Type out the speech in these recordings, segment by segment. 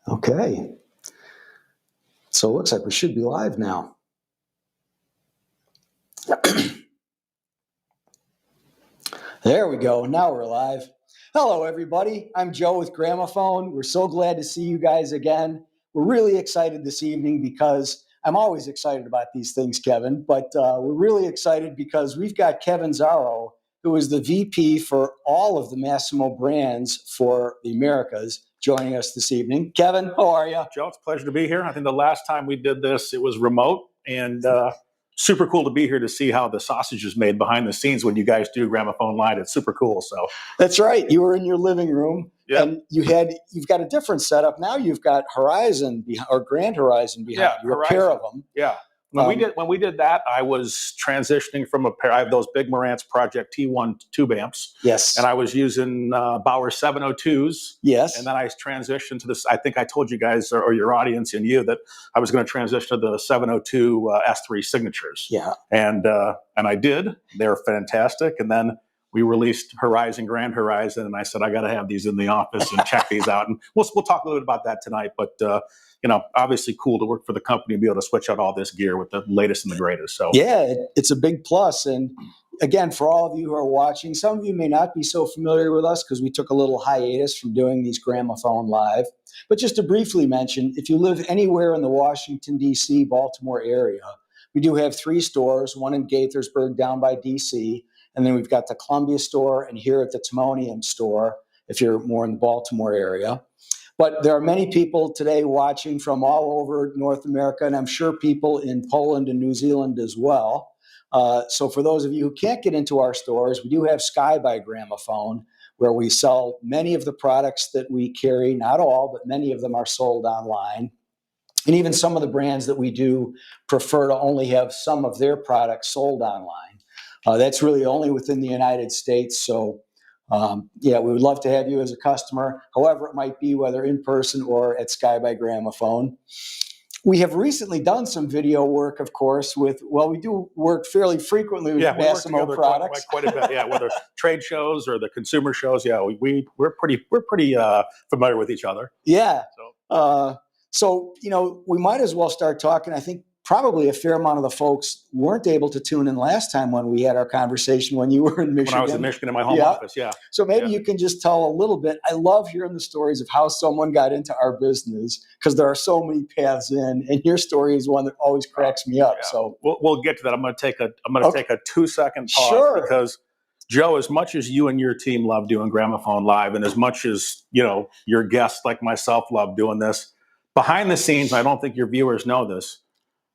Okay. So it looks like we should be live now. There we go. Now we're live. Hello, everybody. I'm Joe with Gramophone. We're so glad to see you guys again. We're really excited this evening because I'm always excited about these things, Kevin, but we're really excited because we've got Kevin Zarow, who is the VP for all of the Massimo brands for the Americas, joining us this evening. Kevin, how are you? Joe, it's a pleasure to be here. I think the last time we did this, it was remote, and super cool to be here to see how the sausage is made behind the scenes when you guys do Gramophone Live. It's super cool. So that's right. You were in your living room, yep. And you've got a different setup now. You've got Horizon or Grand Horizon behind you, a pair of them. Yeah. When we did that, I was transitioning from a pair. I have those big Marantz Project T1 tube amps. Yes. And I was using Bauer 702s. Yes. And then I transitioned to this. I think I told you guys or your audience and you that I was going to transition to the 702 S3 signatures. Yeah. And I did. They're fantastic. And then we released Grand Horizon, and I said I got to have these in the office and check these out. And we'll talk a little bit about that tonight. But obviously cool to work for the company and be able to switch out all this gear with the latest and the greatest. So yeah, it's a big plus. And again, for all of you who are watching, some of you may not be so familiar with us because we took a little hiatus from doing these Gramophone Live. But just to briefly mention, if you live anywhere in the Washington, D.C., Baltimore area, we do have 3 stores, one in Gaithersburg down by D.C., and then we've got the Columbia store and here at the Timonium store, if you're more in the Baltimore area. But there are many people today watching from all over North America, and I'm sure people in Poland and New Zealand as well. So for those of you who can't get into our stores, we do have Sky by Gramophone, where we sell many of the products that we carry. Not all, but many of them are sold online. And even some of the brands that we do prefer to only have some of their products sold online. That's really only within the United States. So, we would love to have you as a customer, however it might be, whether in person or at Sky by Gramophone. We have recently done some video work, of course, we do work fairly frequently with Massimo products. Quite a bit, yeah, whether trade shows or the consumer shows. Yeah, we're pretty familiar with each other. Yeah. So, we might as well start talking. I think probably a fair amount of the folks weren't able to tune in last time when we had our conversation when you were in Michigan. When I was in Michigan in my home office, yeah. So maybe you can just tell a little bit. I love hearing the stories of how someone got into our business because there are so many paths in, and your story is one that always cracks me up. Yeah. So we'll get to that. I'm going to take a 2-second pause because Joe, as much as you and your team love doing Gramophone Live, and as much as your guests like myself love doing this, behind the scenes, I don't think your viewers know this.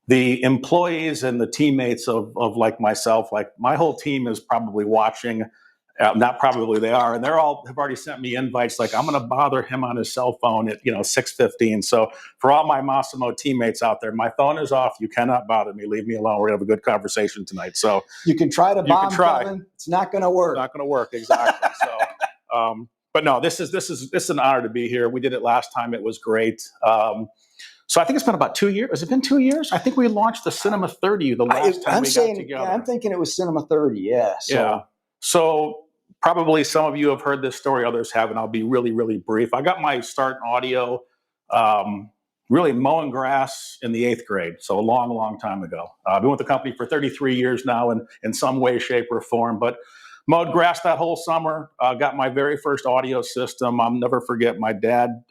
The employees and the teammates of like myself, like my whole team is probably watching. Not probably, they are, and they're all have already sent me invites. Like I'm going to bother him on his cell phone at 6:15. So for all my Massimo teammates out there, my phone is off. You cannot bother me. Leave me alone. We're going to have a good conversation tonight. So you can try to bomb, Kevin. It's not going to work. It's not going to work exactly. So, but no, this is an honor to be here. We did it last time. It was great. So I think it's been about 2 years. Has it been 2 years? I think we launched the Cinema 30 the last time we got together. Yeah, I'm thinking it was Cinema 30, yeah. So probably some of you have heard this story, others haven't. I'll be really, really brief. I got my start in audio really mowing grass in the 8th grade, so a long, long time ago. I've been with the company for 33 years now in some way, shape, or form, but mowed grass that whole summer, got my very first audio system. I'll never forget my dad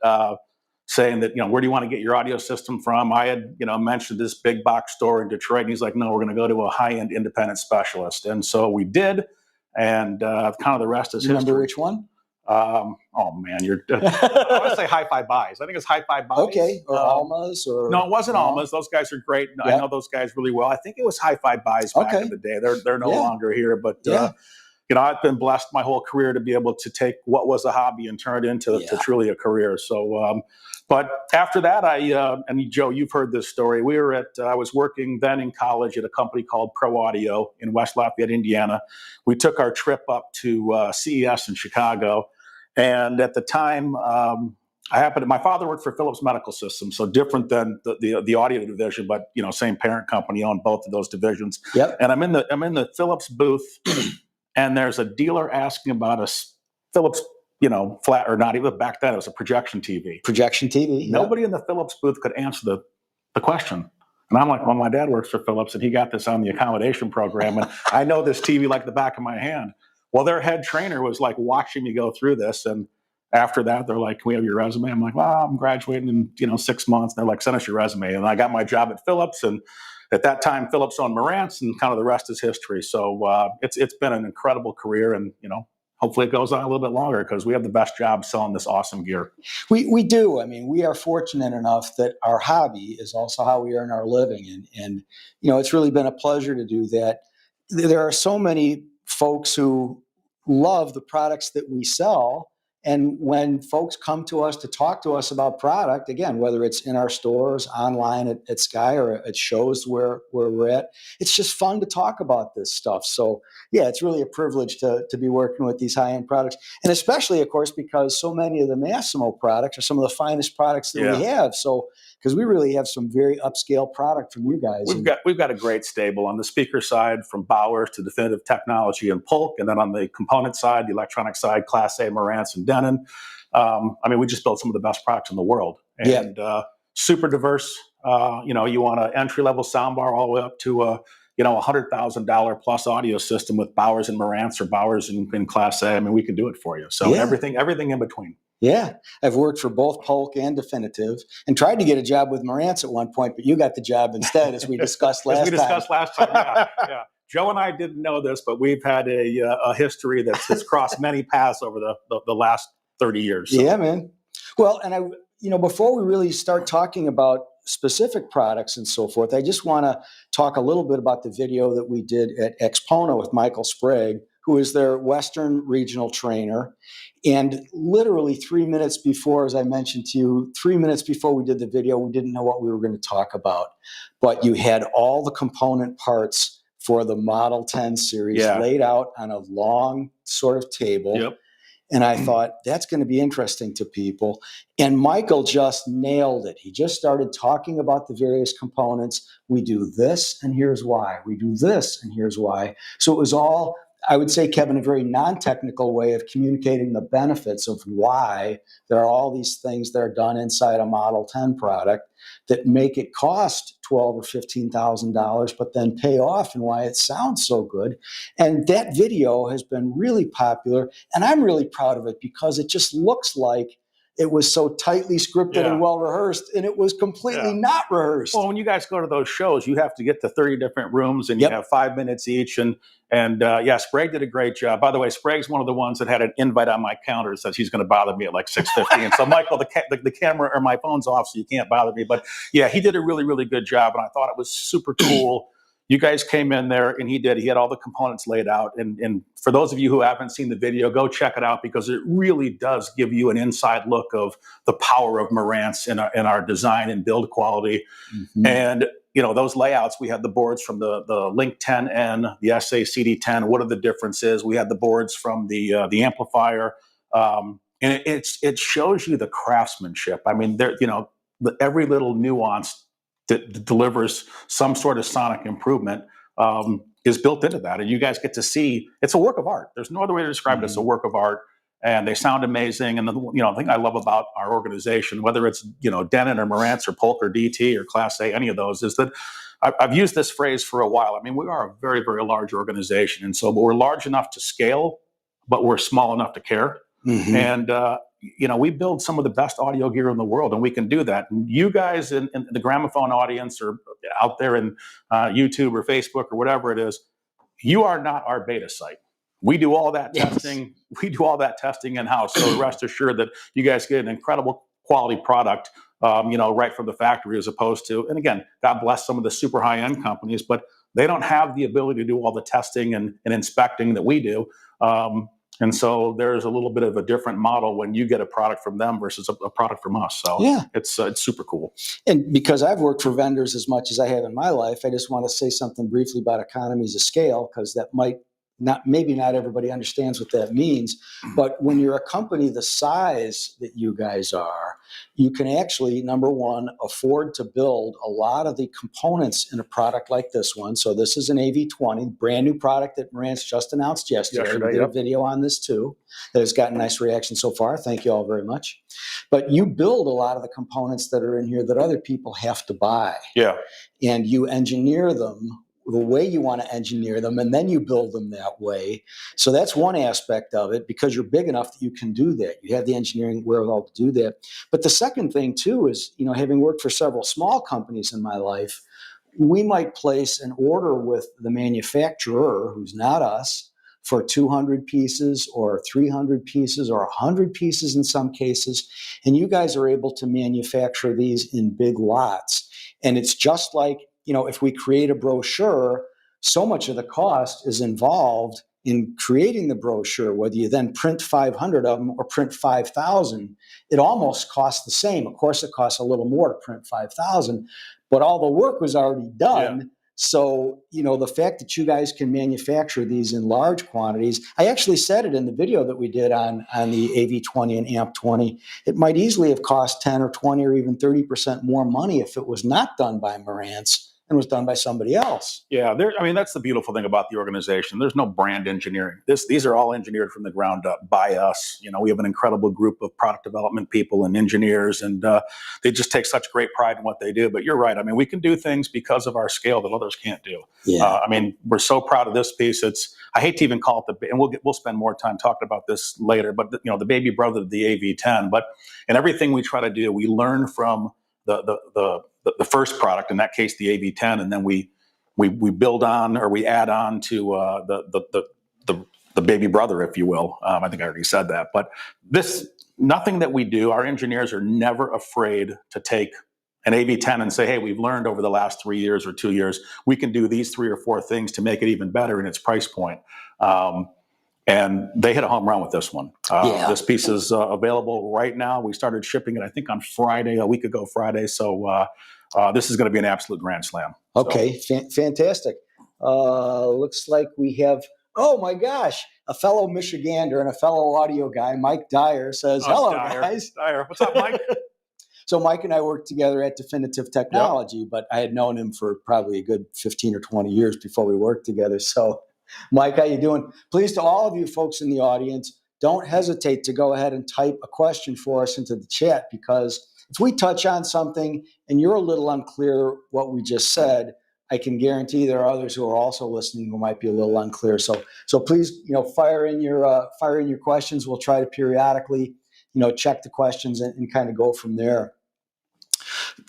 saying that, where do you want to get your audio system from? I had, mentioned this big box store in Detroit, and he's like, no, we're going to go to a high-end independent specialist. And so we did, and kind of the rest is history. Remember which one? Oh, man, I want to say Hi-Fi Buys. I think it's Hi-Fi Buys. Okay, or Alma's? Or no, it wasn't Alma's. Those guys are great. I know those guys really well. I think it was Hi-Fi Buys back in the day. They're no longer here, but... I've been blessed my whole career to be able to take what was a hobby and turn it into to truly a career. So, but after that, and Joe, you've heard this story. I was working then in college at a company called Pro Audio in West Lafayette, Indiana. We took our trip up to CES in Chicago. And at the time, my father worked for Philips Medical Systems, so different than the audio division, but same parent company owned both of those divisions. Yep. And I'm in the Philips booth. And there's a dealer asking about a Philips flat, or not even back then, it was a projection TV. Projection TV. Nobody in the Philips booth could answer the question. And I'm like, well, my dad works for Philips and he got this on the accommodation program. And I know this TV like the back of my hand. Well, their head trainer was like watching me go through this. And after that, they're like, can we have your resume? I'm like, well, I'm graduating in 6 months. And they're like, send us your resume. And I got my job at Philips. And at that time, Philips owned Marantz, and kind of the rest is history. So it's been an incredible career. And, hopefully it goes on a little bit longer because we have the best job selling this awesome gear. We do. I mean, we are fortunate enough that our hobby is also how we earn our living. And it's really been a pleasure to do that. There are so many folks who love the products that we sell. And when folks come to us to talk to us about product, again, whether it's in our stores, online at Sky, or at shows where we're at, it's just fun to talk about this stuff. So, yeah, it's really a privilege to be working with these high-end products. And especially, of course, because so many of the Massimo products are some of the finest products that we have. So, because we really have some very upscale product from you guys. We've got a great stable on the speaker side, from Bowers to Definitive Technology and Polk, and then on the component side, the electronic side, Class A, Marantz, and Denon. We just built some of the best products in the world, and super diverse. You want an entry-level soundbar all the way up to a $100,000 plus audio system with Bowers and Marantz, or Bowers in Class A. We can do it for you. So everything in between. Yeah, I've worked for both Polk and Definitive, and tried to get a job with Marantz at one point, but you got the job instead, as we discussed last time. Yeah. Joe and I didn't know this, but we've had a history that's crossed many paths over the last 30 years. So. Yeah, man. Well, and before we really start talking about specific products and so forth, I just want to talk a little bit about the video that we did at Expono with Michael Sprague, who is their Western regional trainer. And literally 3 minutes before, as I mentioned to you, 3 minutes before we did the video, we didn't know what we were going to talk about. But you had all the component parts for the Model 10 series laid out on a long sort of table. Yep. And I thought, that's going to be interesting to people. And Michael just nailed it. He just started talking about the various components. We do this, and here's why. We do this, and here's why. So it was all, I would say, Kevin, a very non-technical way of communicating the benefits of why there are all these things that are done inside a Model 10 product that make it cost $12,000 or $15,000, but then pay off, and why it sounds so good. And that video has been really popular, and I'm really proud of it because it just looks like it was so tightly scripted and well rehearsed, and it was completely not rehearsed. Well, when you guys go to those shows, you have to get to 30 different rooms, and you have 5 minutes each. And Sprague did a great job. By the way, Sprague's one of the ones that had an invite on my calendar that says he's going to bother me at like 6:50. And so, Michael, the camera or my phone's off, so you can't bother me. But yeah, he did a really, really good job, and I thought it was super cool. You guys came in there, and he had all the components laid out. And for those of you who haven't seen the video, go check it out, because it really does give you an inside look of the power of Marantz in our design and build quality. Mm-hmm. And those layouts, we had the boards from the Link 10N, the SA-CD10. What are the differences? We had the boards from the amplifier, and it shows you the craftsmanship. Every little nuance that delivers some sort of sonic improvement is built into that. And you guys get to see, it's a work of art. There's no other way to describe it. It's a work of art, and they sound amazing. And the thing I love about our organization, whether it's, Denon or Marantz or Polk or DT or Class A, any of those, is that I've used this phrase for a while. We are a very, very large organization. And so, but we're large enough to scale, but we're small enough to care. Mm-hmm. And, we build some of the best audio gear in the world, and we can do that. And you guys in the Gramophone audience, or out there in YouTube or Facebook or whatever it is, you are not our beta site. We do all that testing. We do all that testing in-house. So rest assured that you guys get an incredible quality product, right from the factory, as opposed to, and again, God bless some of the super high-end companies, but they don't have the ability to do all the testing and inspecting that we do. And so there's a little bit of a different model when you get a product from them versus a product from us. So it's super cool. And because I've worked for vendors as much as I have in my life, I just want to say something briefly about economies of scale, because that might maybe not everybody understands what that means, but when you're a company the size that you guys are, you can actually, number one, afford to build a lot of the components in a product like this one. So this is an AV20, brand new product that Marantz just announced yesterday. We did a video on this too that has gotten nice reaction so far. Thank you all very much. But you build a lot of the components that are in here that other people have to buy. Yeah. And you engineer them the way you want to engineer them, and then you build them that way. So that's one aspect of it, because you're big enough that you can do that. You have the engineering wherewithal to do that. But the second thing too is, having worked for several small companies in my life, we might place an order with the manufacturer, who's not us, for 200 pieces or 300 pieces or 100 pieces in some cases. And you guys are able to manufacture these in big lots. And it's just like, if we create a brochure, so much of the cost is involved in creating the brochure, whether you then print 500 of them or print 5,000, it almost costs the same. Of course, it costs a little more to print 5,000, but all the work was already done. Yeah. So, the fact that you guys can manufacture these in large quantities, I actually said it in the video that we did on the AV20 and AMP20, it might easily have cost 10 or 20 or even 30% more money if it was not done by Marantz and was done by somebody else. Yeah, that's the beautiful thing about the organization. There's no brand engineering. These are all engineered from the ground up by us. We have an incredible group of product development people and engineers, and they just take such great pride in what they do. But you're right. We can do things because of our scale that others can't do. Yeah. We're so proud of this piece. I hate to even call it and we'll spend more time talking about this later, but the baby brother of the AV10. But in everything we try to do, we learn from the first product, in that case, the AV10, and then we build on, or we add on to the baby brother, if you will. I think I already said that, but nothing that we do, our engineers are never afraid to take an AV10 and say, hey, we've learned over the last 3 years or 2 years, we can do these 3 or 4 things to make it even better in its price point. And they hit a home run with this one. This piece is available right now. We started shipping it, I think, on Friday, a week ago Friday. So this is going to be an absolute grand slam. Okay, fantastic. Looks like we have, oh my gosh, a fellow Michigander and a fellow audio guy, Mike Dyer, says, hello, guys. Dyer. What's up, Mike? So Mike and I worked together at Definitive Technology, but I had known him for probably a good 15 or 20 years before we worked together. So Mike, how you doing? Please, to all of you folks in the audience, don't hesitate to go ahead and type a question for us into the chat, because if we touch on something and you're a little unclear what we just said, I can guarantee there are others who are also listening who might be a little unclear. So please, fire in your questions. We'll try to periodically, check the questions and kind of go from there.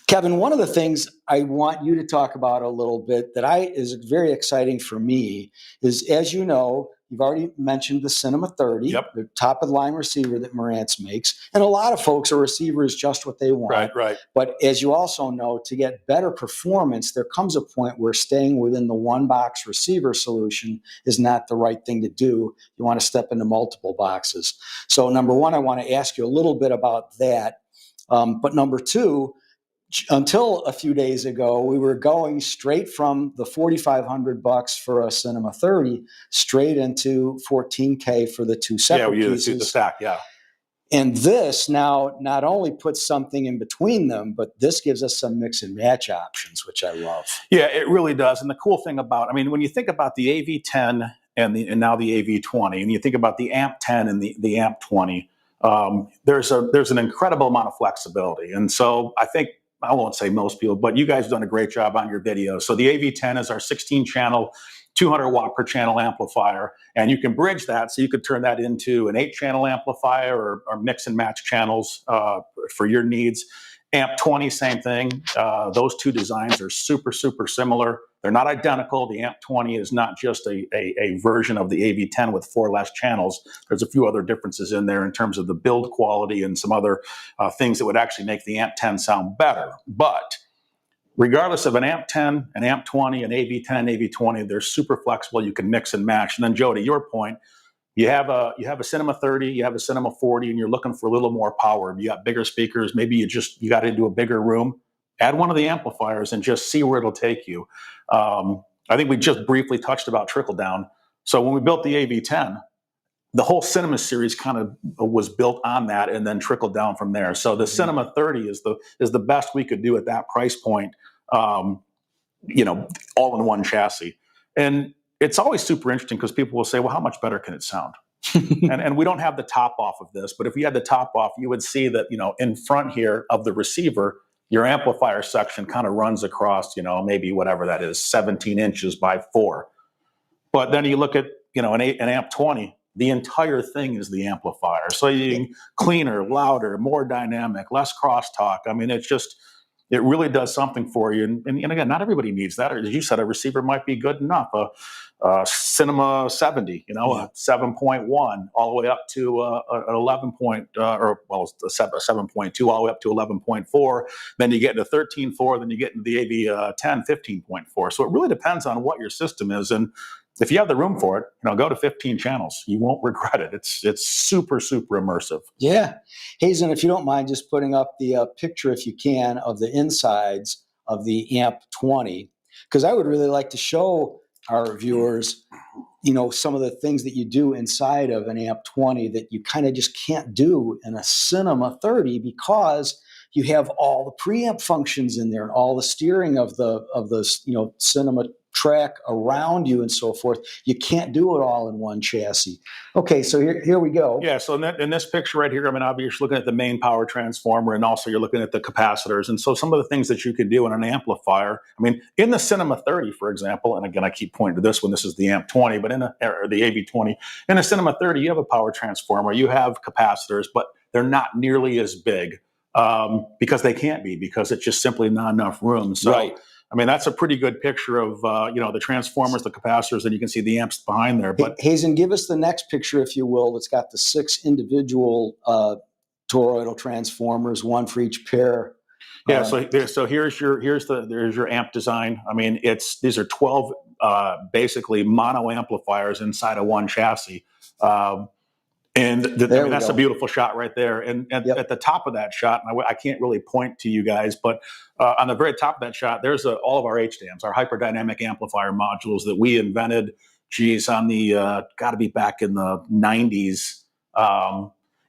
Kevin, one of the things I want you to talk about a little bit that is very exciting for me is, as you know, you've already mentioned the Cinema 30, the top of the line receiver that Marantz makes. And a lot of folks, a receiver is just what they want. Right. But as you also know, to get better performance, there comes a point where staying within the one box receiver solution is not the right thing to do. You want to step into multiple boxes. So number one, I want to ask you a little bit about that. But number two, until a few days ago, we were going straight from the $4,500 for a Cinema 30 straight into $14K for the two separate pieces. Yeah, the stack, yeah. And this now not only puts something in between them, but this gives us some mix and match options, which I love. Yeah, it really does. And the cool thing about, when you think about the AV10 and now the AV20, and you think about the AMP10 and the AMP20, there's an incredible amount of flexibility. And so I won't say most people, but you guys have done a great job on your videos. So the AV10 is our 16-channel, 200 watt per channel amplifier, and you can bridge that. So you could turn that into an 8-channel amplifier or mix and match channels for your needs. AMP20, same thing. Those two designs are super, super similar. They're not identical. The AMP20 is not just a version of the AV10 with 4 less channels. There's a few other differences in there in terms of the build quality and some other things that would actually make the AMP10 sound better. But regardless of an AMP10, an AMP20, an AV10, AV20, they're super flexible. You can mix and match. And then, Joe, to your point, you have a Cinema 30, you have a Cinema 40, and you're looking for a little more power. You got bigger speakers. Maybe you got into a bigger room. Add one of the amplifiers and just see where it'll take you. I think we just briefly touched about trickle down. So when we built the AV10, the whole Cinema series kind of was built on that and then trickled down from there. So the Cinema 30 is the best we could do at that price point, all in one chassis. And it's always super interesting because people will say, well, how much better can it sound? and we don't have the top off of this, but if you had the top off, you would see that, in front here of the receiver, your amplifier section kind of runs across, maybe whatever that is, 17 inches by 4. But then you look at, an amp 20, the entire thing is the amplifier. So you cleaner, louder, more dynamic, less crosstalk. I mean, it really does something for you. And again, not everybody needs that. Or as you said, a receiver might be good enough. A Cinema 70, a 7.1 all the way up to an 11 point, a 7.2 all the way up to 11.4. Then you get into 13.4, then you get into the AV 10, 15.4. So it really depends on what your system is. And if you have the room for it, go to 15 channels. You won't regret it. It's super, super immersive. Yeah. Hazen, if you don't mind just putting up the picture, if you can, of the insides of the Amp 20, because I would really like to show our viewers, some of the things that you do inside of an Amp 20 that you kind of just can't do in a Cinema 30 because you have all the preamp functions in there and all the steering of the Cinema track around you and so forth. You can't do it all in one chassis. Okay, so here we go. Yeah, so in this picture right here, obviously you're looking at the main power transformer, and also you're looking at the capacitors. And so some of the things that you can do in an amplifier, in the Cinema 30, for example, and again, I keep pointing to this one, this is the Amp 20, but or the AV20, in a Cinema 30, you have a power transformer, you have capacitors, but they're not nearly as big because they can't be, because it's just simply not enough room. So, right. That's a pretty good picture of, the transformers, the capacitors, and you can see the amps behind there. But Hazen, give us the next picture, if you will, that's got the 6 individual toroidal transformers, one for each pair. Yeah, so here's your amp design. These are 12 basically mono amplifiers inside of one chassis. That's a beautiful shot right there. And at the top of that shot, I can't really point to you guys, but on the very top of that shot, there's all of our HDAMs, our hyperdynamic amplifier modules that we invented, on the, got to be back in the 90s.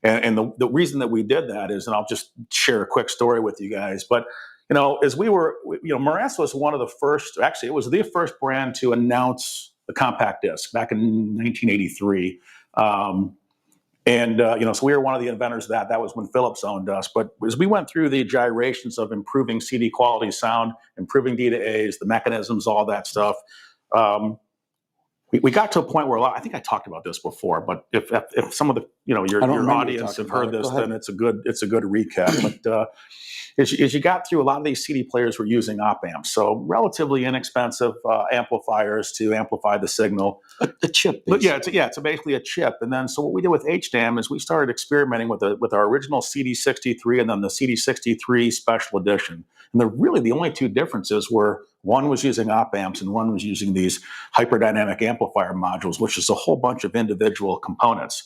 And the reason that we did that is, and I'll just share a quick story with you guys, but as Marantz was one of the first, actually it was the first brand to announce the compact disc back in 1983. So we were one of the inventors of that. That was when Philips owned us. But as we went through the gyrations of improving CD quality sound, improving D to A's, the mechanisms, all that stuff, we got to a point where I think I talked about this before. But if some of the your audience have heard this, then it's a good recap. But as you got through, a lot of these CD players were using op amps, so relatively inexpensive amplifiers to amplify the signal. A chip, but it's basically a chip. And then so what we did with HDAM is we started experimenting with our original CD63 and then the CD63 Special Edition. And the only two differences were one was using op amps and one was using these hyperdynamic amplifier modules, which is a whole bunch of individual components.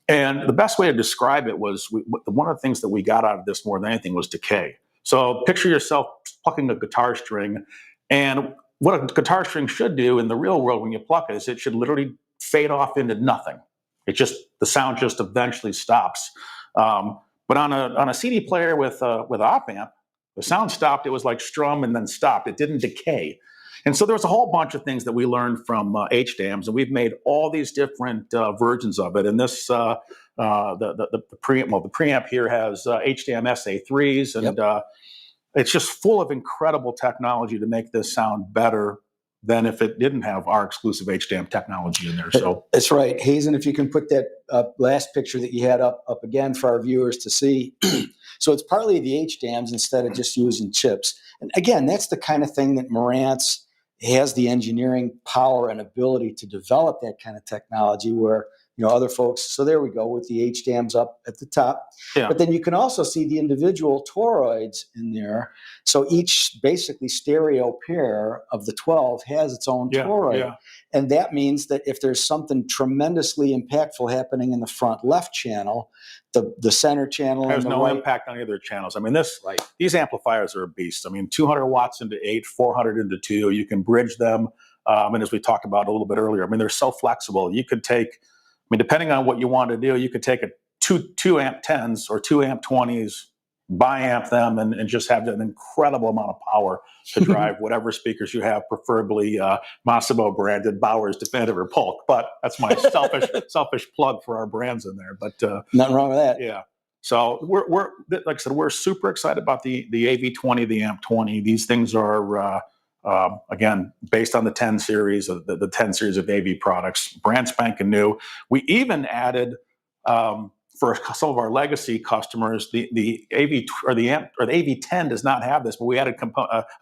And the best way to describe it was one of the things that we got out of this more than anything was decay. So picture yourself plucking a guitar string, and what a guitar string should do in the real world when you pluck it is it should literally fade off into nothing. The sound just eventually stops. But on a CD player with op amp, the sound stopped. It was like strum and then stopped. It didn't decay. And so there was a whole bunch of things that we learned from HDAMs, and we've made all these different versions of it. And this, the preamp here has HDAM SA3s, and it's just full of incredible technology to make this sound better than if it didn't have our exclusive HDAM technology in there. So that's right. Hazen, if you can put that last picture that you had up again for our viewers to see. So it's partly the HDAMs instead of just using chips. And again, that's the kind of thing that Marantz has the engineering power and ability to develop that kind of technology where, other folks, so there we go with the HDAMs up at the top. Yeah. But then you can also see the individual toroids in there. So each basically stereo pair of the 12 has its own toroid. Yeah. And that means that if there's something tremendously impactful happening in the front left channel, the center channel has no impact on either channels. These amplifiers are a beast. 200 watts into 8, 400 into 2. You can bridge them. And as we talked about a little bit earlier, I mean, they're so flexible. You could take, I mean, depending on what you want to do, you could take a two amp 10s or 2 amp 20s, bi-amp them, and just have an incredible amount of power to drive whatever speakers you have, preferably Massimo branded, Bowers, Definitive, or Polk. But that's my selfish plug for our brands in there. But nothing wrong with that. Yeah. So we're like I said, we're super excited about the AV20, the Amp 20. These things are again based on the 10 series of the 10 series of AV products, brand spanking new. We even added for some of our legacy customers, the AV or the Amp or the AV10 does not have this, but we added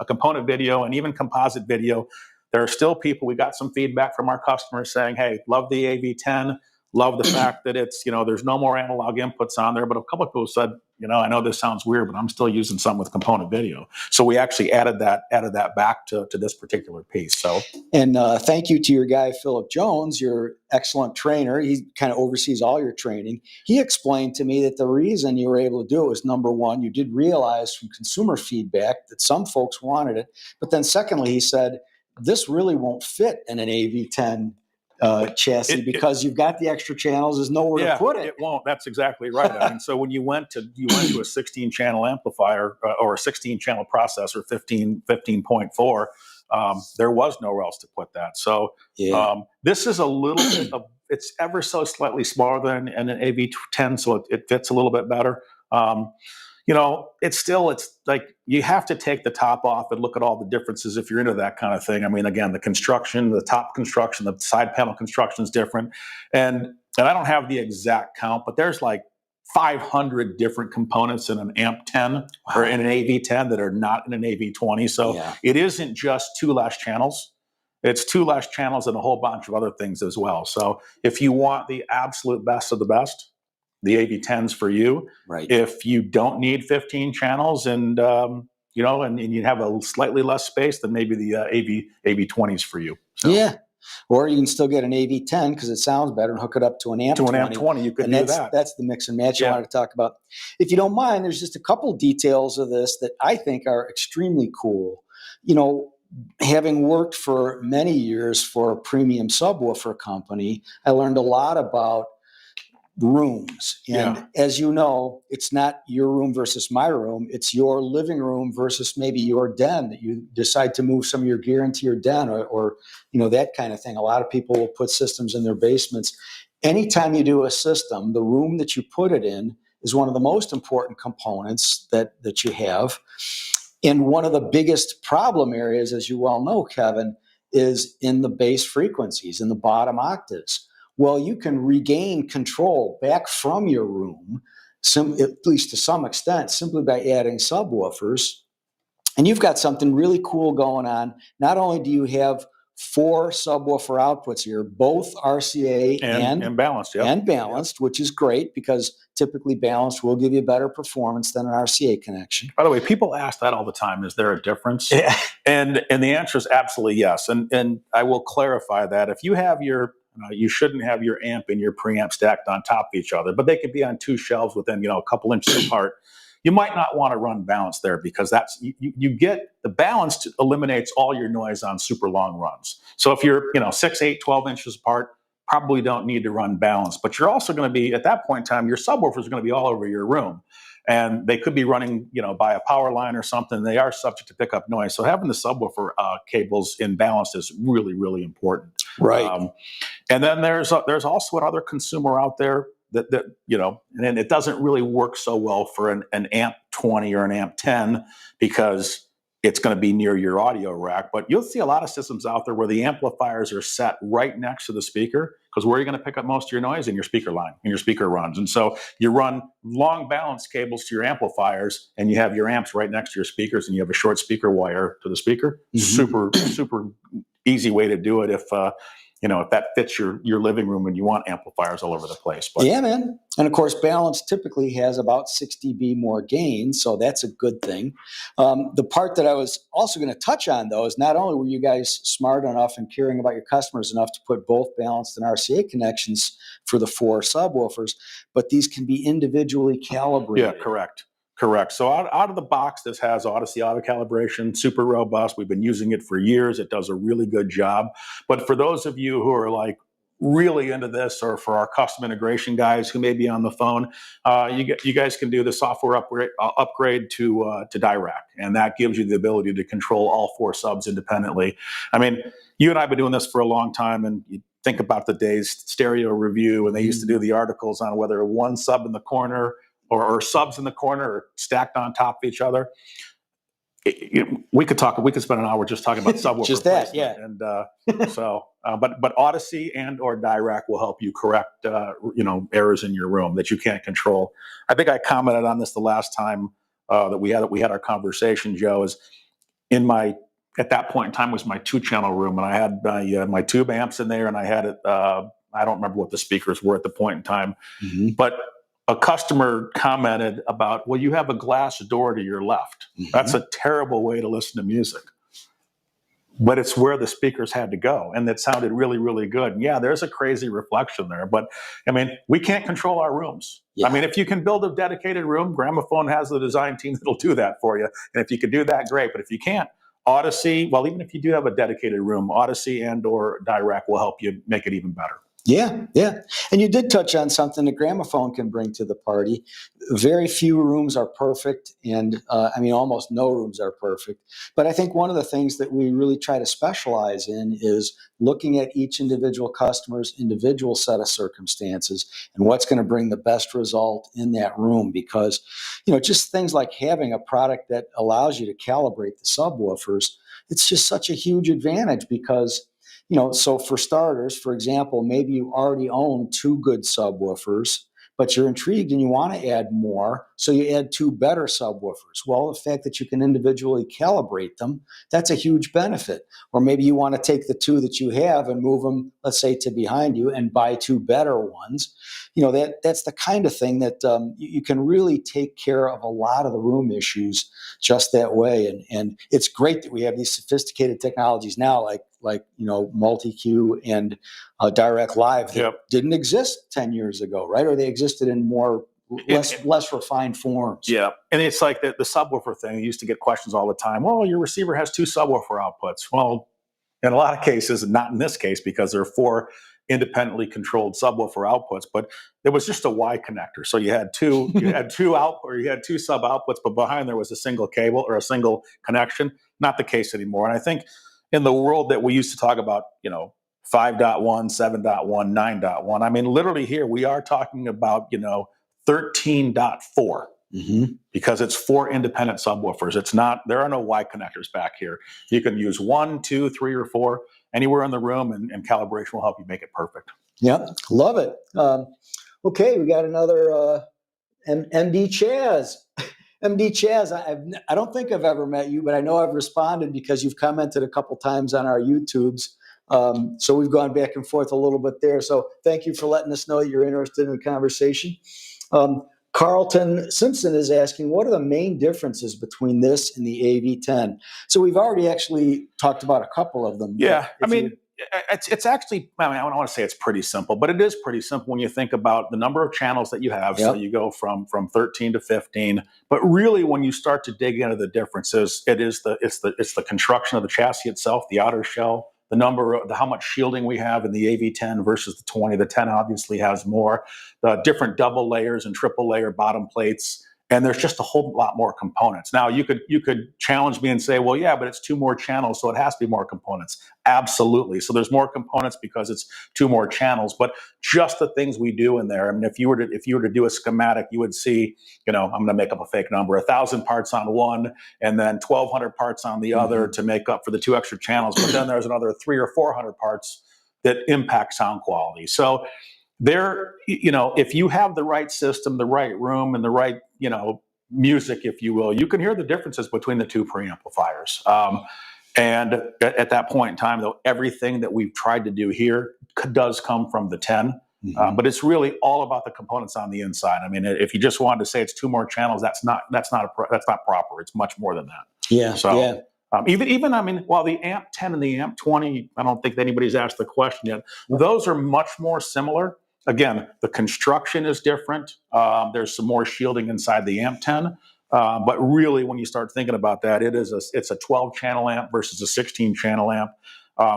a component video and even composite video. There are still people. We got some feedback from our customers saying, "Hey, love the AV10. Love the fact that it's, there's no more analog inputs on there." But a couple of people said, I know this sounds weird, but I'm still using some with component video. So we actually added that back to this particular piece. So, and thank you to your guy, Philip Jones, your excellent trainer. He kind of oversees all your training. He explained to me that the reason you were able to do it was, number one, you did realize from consumer feedback that some folks wanted it. But then secondly, he said, this really won't fit in an AV10 chassis because you've got the extra channels. There's nowhere to put it. It won't. That's exactly right. I mean, so when you went to a 16 channel amplifier or a 16 channel processor, 15.4, there was nowhere else to put that. So this is a little bit of, it's ever so slightly smaller than an AV10, so it fits a little bit better. It's like you have to take the top off and look at all the differences if you're into that kind of thing. I mean, again, the construction, the top construction, the side panel construction is different. And I don't have the exact count, but there's like 500 different components in an Amp 10 or in an AV10 that are not in an AV20. So it isn't just 2 less channels. It's 2 less channels and a whole bunch of other things as well. So if you want the absolute best of the best, the AV10's for you. Right. If you don't need 15 channels and you have a slightly less space, then maybe the AV20's for you. So. Yeah. Or you can still get an AV10 because it sounds better and hook it up to an Amp 20. To an Amp 20, you could do that. That's the mix and match I wanted to talk about. If you don't mind, there's just a couple details of this that I think are extremely cool. Having worked for many years for a premium subwoofer company, I learned a lot about rooms. And as you know, it's not your room versus my room. It's your living room versus maybe your den that you decide to move some of your gear into your den or that kind of thing. A lot of people will put systems in their basements. Anytime you do a system, the room that you put it in is one of the most important components that you have. And one of the biggest problem areas, as you well know, Kevin, is in the bass frequencies, in the bottom octaves. Well, you can regain control back from your room, at least to some extent, simply by adding subwoofers. And you've got something really cool going on. Not only do you have 4 subwoofer outputs here, both RCA and balanced, and balanced, which is great because typically balanced will give you better performance than an RCA connection. By the way, people ask that all the time. Is there a difference? Yeah. And the answer is absolutely yes. And I will clarify that. If you have you shouldn't have your amp and your preamp stacked on top of each other, but they could be on 2 shelves within, a couple inches apart. You might not want to run balance there because that's you get the balance eliminates all your noise on super long runs. So if you're 6, 8, 12 inches apart, probably don't need to run balance. But you're also going to be at that point in time, your subwoofers are going to be all over your room. And they could be running, by a power line or something. They are subject to pick up noise. So having the subwoofer cables in balance is really, really important. Right. And then there's also another consumer out there that and it doesn't really work so well for an Amp 20 or an Amp 10 because it's going to be near your audio rack. But you'll see a lot of systems out there where the amplifiers are set right next to the speaker because where are you going to pick up most of your noise? In your speaker line, in your speaker runs. And so you run long balance cables to your amplifiers and you have your amps right next to your speakers and you have a short speaker wire to the speaker. Mm-hmm. Super easy way to do it if that fits your living room and you want amplifiers all over the place. But yeah, man. And of course, balance typically has about 6 dB more gain, so that's a good thing. The part that I was also going to touch on, though, is not only were you guys smart enough and caring about your customers enough to put both balanced and RCA connections for the 4 subwoofers, but these can be individually calibrated. Yeah, correct. Correct. So out of the box, this has Odyssey auto calibration, super robust. We've been using it for years. It does a really good job. But for those of you who are like really into this, or for our custom integration guys who may be on the phone, you guys can do the software upgrade to Dirac, and that gives you the ability to control all 4 subs independently. I mean, you and I have been doing this for a long time, and you think about the days stereo review, and they used to do the articles on whether one sub in the corner or subs in the corner are stacked on top of each other. We could spend an hour just talking about subwoofer just that, yeah. And but Odyssey and or Dirac will help you correct errors in your room that you can't control. I think I commented on this the last time that we had our conversation, Joe. Is at that point in time was my 2-channel room, and I had my tube amps in there, and I had it. I don't remember what the speakers were at the point in time, but a customer commented about, well, you have a glass door to your left. That's a terrible way to listen to music. But it's where the speakers had to go, and it sounded really, really good. And yeah, there's a crazy reflection there, but I mean, we can't control our rooms. Yeah. I mean, if you can build a dedicated room, Gramophone has the design team that'll do that for you. And if you could do that, great. But if you can't, Odyssey, well, even if you do have a dedicated room, Odyssey and or Dirac will help you make it even better. Yeah, yeah. And you did touch on something that Gramophone can bring to the party. Very few rooms are perfect, and almost no rooms are perfect. But I think one of the things that we really try to specialize in is looking at each individual customer's individual set of circumstances and what's going to bring the best result in that room. Because, just things like having a product that allows you to calibrate the subwoofers, it's just such a huge advantage because so for starters, for example, maybe you already own 2 good subwoofers, but you're intrigued and you want to add more, so you add 2 better subwoofers. Well, the fact that you can individually calibrate them, that's a huge benefit. Or maybe you want to take the 2 that you have and move them, let's say, to behind you and buy 2 better ones. That's the kind of thing that you can really take care of a lot of the room issues just that way. And it's great that we have these sophisticated technologies now, like multi-cue and Dirac Live that didn't exist 10 years ago, right? Or they existed in less refined forms. Yeah, and it's like the subwoofer thing. You used to get questions all the time. Well, your receiver has 2 subwoofer outputs. Well, in a lot of cases, not in this case, because there are 4 independently controlled subwoofer outputs, but there was just a Y connector. So you had 2 sub outputs, but behind there was a single cable or a single connection. Not the case anymore. And I think in the world that we used to talk about, 5.1, 7.1, 9.1, I mean, literally here we are talking about, 13.4 because it's 4 independent subwoofers. It's not, there are no Y connectors back here. You can use 1, 2, 3, or 4 anywhere in the room, and calibration will help you make it perfect. Yep, love it. Okay, we got another MD Chaz. MD Chaz, I don't think I've ever met you, but I know I've responded because you've commented a couple times on our YouTubes. So we've gone back and forth a little bit there. So thank you for letting us know that you're interested in the conversation. Carlton Simpson is asking, what are the main differences between this and the AV10? So we've already actually talked about a couple of them. Yeah, it's actually, I don't want to say it's pretty simple, but it is pretty simple when you think about the number of channels that you have. Yep. So you go from 13 to 15. But really, when you start to dig into the differences, it's the construction of the chassis itself, the outer shell, how much shielding we have in the AV10 versus the 20. The 10 obviously has more. The different double layers and triple layer bottom plates. And there's just a whole lot more components. Now, you could challenge me and say, well, yeah, but it's 2 more channels, so it has to be more components. Absolutely. So there's more components because it's 2 more channels. But just the things we do in there. I mean, if you were to do a schematic, you would see, I'm going to make up a fake number, 1,000 parts on one, and then 1,200 parts on the other to make up for the 2 extra channels. But then there's another 300 or 400 parts that impact sound quality. So there, if you have the right system, the right room, and the right, music, if you will, you can hear the differences between the 2 preamplifiers. And at that point in time, though, everything that we've tried to do here does come from the 10. But it's really all about the components on the inside. I mean, if you just wanted to say it's 2 more channels, that's not proper. It's much more than that. Yeah. So, yeah. Even while the amp 10 and the amp 20, I don't think anybody's asked the question yet. Those are much more similar. Again, the construction is different. There's some more shielding inside the amp 10, But really, when you start thinking about that, it's a 12-channel amp versus a 16-channel amp.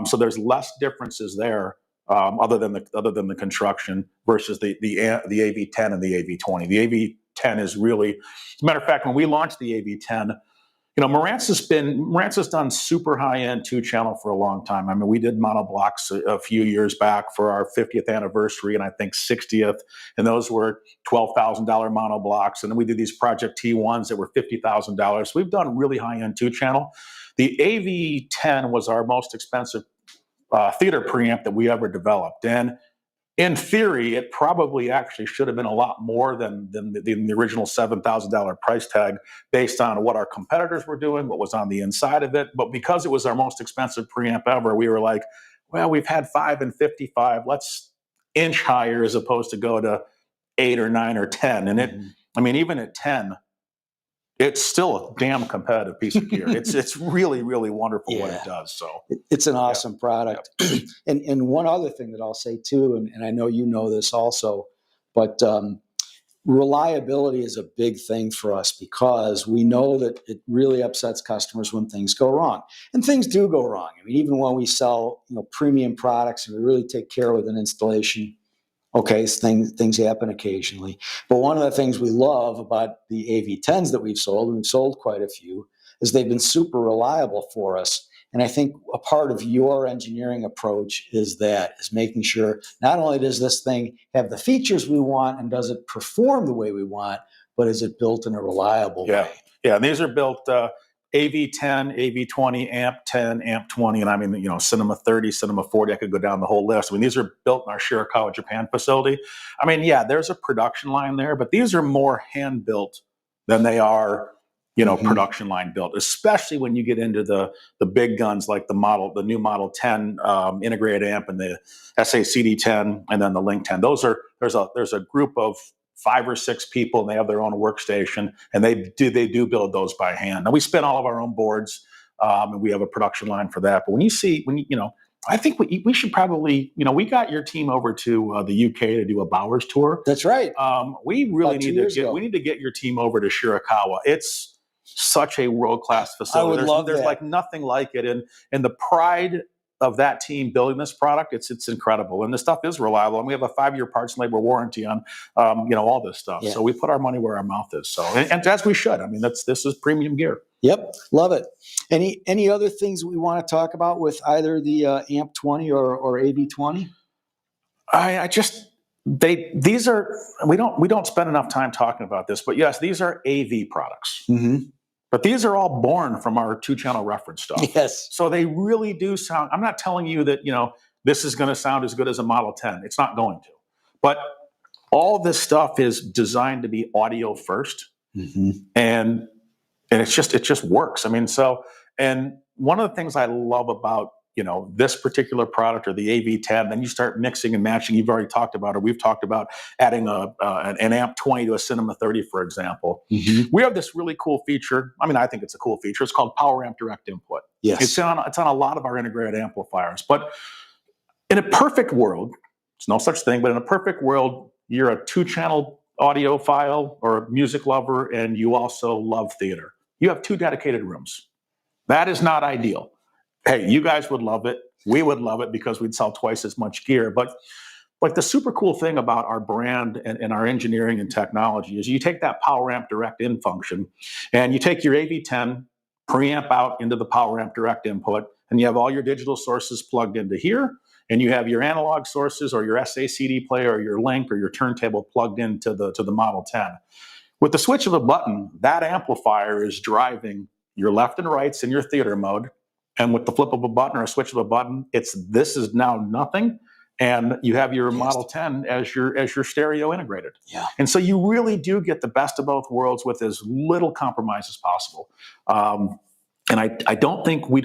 So there's less differences there, other than the construction versus the AV10 and the AV20. The AV10 is really, as a matter of fact, when we launched the AV10, Marantz has done super high-end 2-channel for a long time. I mean, we did monoblocks a few years back for our 50th anniversary and I think 60th, and those were $12,000 monoblocks. And then we did these Project T1s that were $50,000. So we've done really high-end 2-channel. The AV10 was our most expensive theater preamp that we ever developed. And in theory, it probably actually should have been a lot more than the original $7,000 price tag, based on what our competitors were doing, what was on the inside of it. But because it was our most expensive preamp ever, we were like, well, we've had 5 and 55. Let's inch higher as opposed to go to 8 or 9 or 10. And I mean, even at 10, it's still a damn competitive piece of gear. It's really, really wonderful what it does. So it's an awesome product. And one other thing that I'll say too, and I know you know this also, but reliability is a big thing for us, because we know that it really upsets customers when things go wrong. And things do go wrong. I mean, even when we sell premium products and we really take care with an installation, okay, things happen occasionally. But one of the things we love about the AV10s that we've sold, and we've sold quite a few, is they've been super reliable for us. And I think a part of your engineering approach is making sure not only does this thing have the features we want and does it perform the way we want, but is it built in a reliable way? Yeah, and these are built AV10, AV20, AMP 10, AMP 20, and I mean, Cinema 30, Cinema 40, I could go down the whole list. I mean, these are built in our Shirakawa, Japan facility. I mean, yeah, there's a production line there, but these are more hand-built than they are, production line built, especially when you get into the big guns like the new Model 10 integrated amp and the SACD10 and then the Link 10. There's a group of 5 or 6 people, and they have their own workstation, and they do build those by hand. Now we spin all of our own boards, and we have a production line for that. But I think we should probably, we got your team over to the UK to do a Bowers tour. That's right. We really need to get your team over to Shirakawa. It's such a world-class facility. There's like nothing like it, and the pride of that team building this product, it's incredible, and the stuff is reliable, and we have a 5-year parts and labor warranty on all this stuff. So we put our money where our mouth is. So and as we should. I mean, this is premium gear. Yep, love it. Any other things we want to talk about with either the AMP 20 or AV20? We don't spend enough time talking about this, but yes, these are AV products. But these are all born from our 2-channel reference stuff. Yes. So they really do sound, I'm not telling you that, this is going to sound as good as a Model 10. It's not going to. But all this stuff is designed to be audio first. And it just works. I mean, and one of the things I love about, this particular product or the AV10, then you start mixing and matching. You've already talked about, or we've talked about adding an AMP 20 to a Cinema 30, for example. We have this really cool feature. I mean, I think it's a cool feature. It's called Power Amp Direct Input. Yes. It's on a lot of our integrated amplifiers. But in a perfect world, there's no such thing, but in a perfect world, you're a 2-channel audiophile or a music lover, and you also love theater. You have 2 dedicated rooms. That is not ideal. Hey, you guys would love it. We would love it because we'd sell twice as much gear. But like the super cool thing about our brand and our engineering and technology is you take that Power Amp Direct In function and you take your AV10 preamp out into the Power Amp Direct Input, and you have all your digital sources plugged into here, and you have your analog sources or your SACD player or your Link or your turntable plugged into the Model 10. With the switch of a button, that amplifier is driving your left and rights in your theater mode. And with the flip of a button or a switch of a button, this is now nothing. And you have your Model 10 as your stereo integrated. Yeah. And so you really do get the best of both worlds with as little compromise as possible. And I don't think we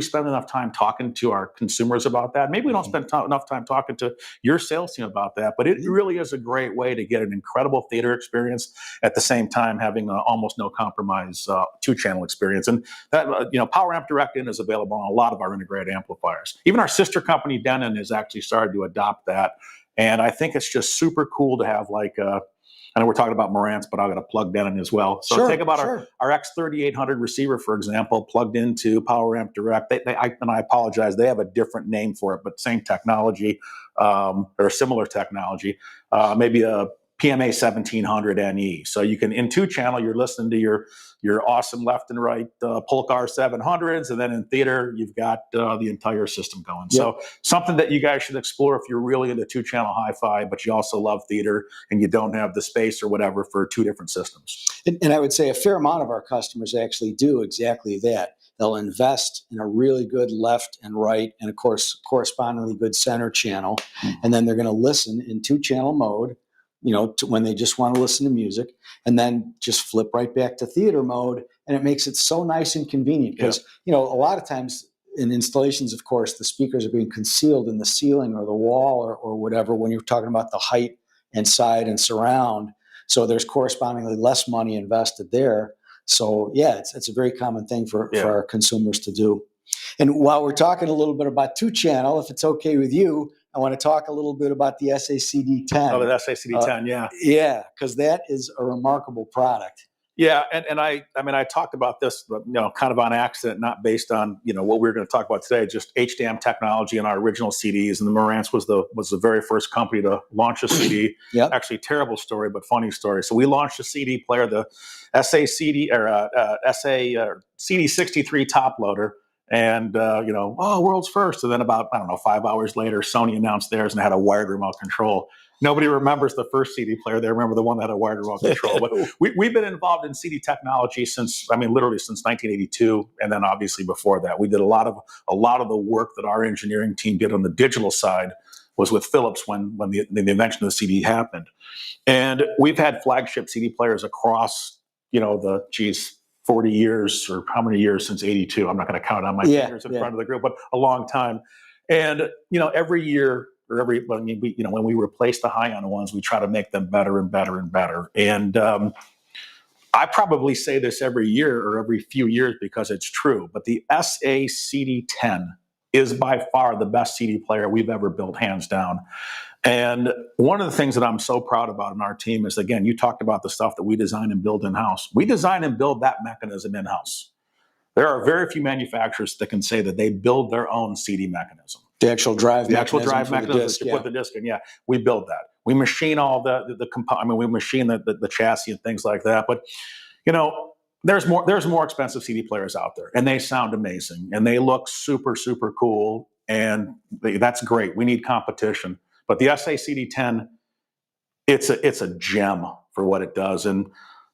spend enough time talking to our consumers about that. Maybe we don't spend enough time talking to your sales team about that, but it really is a great way to get an incredible theater experience at the same time having almost no compromise 2-channel experience. And that Power Amp Direct In is available on a lot of our integrated amplifiers. Even our sister company Denon has actually started to adopt that, and I think it's just super cool to have like I know we're talking about Marantz, but I'm going to plug that in as well. So think about our X3800 receiver, for example, plugged into Power Amp Direct. And I apologize, they have a different name for it, but same technology or similar technology. Maybe a PMA 1700 NE. So you can, in 2-channel, you're listening to your awesome left and right Polkar 700s, and then in theater, you've got the entire system going. Yep. So something that you guys should explore if you're really into 2-channel hi-fi, but you also love theater and you don't have the space or whatever for 2 different systems. And I would say a fair amount of our customers actually do exactly that. They'll invest in a really good left and right, and of course, correspondingly good center channel, and then they're going to listen in 2-channel mode, when they just want to listen to music, and then just flip right back to theater mode. And it makes it so nice and convenient because, a lot of times in installations, of course, the speakers are being concealed in the ceiling or the wall or whatever when you're talking about the height and side and surround. So there's correspondingly less money invested there. So yeah, it's a very common thing for our consumers to do. And while we're talking a little bit about 2-channel, if it's okay with you, I want to talk a little bit about the SACD10. Oh, the SACD10, yeah. Yeah, because that is a remarkable product. Yeah, and I talked about this, kind of on accident, not based on, what we were going to talk about today, just HDAM technology in our original CDs. And the Marantz was the very first company to launch a CD. Yep. Actually, terrible story, but funny story. So we launched a CD player, the CD63 top loader. And, world's first. And then about, 5 hours later, Sony announced theirs and had a wired remote control. Nobody remembers the first CD player. They remember the one that had a wired remote control. But we've been involved in CD technology literally since 1982. And then obviously before that, we did a lot of the work that our engineering team did on the digital side was with Philips when the invention of the CD happened. And we've had flagship CD players across, 40 years or how many years since 82. I'm not going to count on my fingers in front of the group, but a long time. And, every year or when we replace the high-end ones, we try to make them better and better and better. And I probably say this every year or every few years because it's true, but the SACD10 is by far the best CD player we've ever built, hands down. And one of the things that I'm so proud about in our team is, again, you talked about the stuff that we design and build in-house. We design and build that mechanism in-house. There are very few manufacturers that can say that they build their own CD mechanism. The actual drive mechanism that you put the disc in. Yeah, we build that. We machine all we machine the chassis and things like that. But, there's more expensive CD players out there, and they sound amazing, and they look super, super cool, and that's great. We need competition. But the SACD10, it's a gem for what it does. And,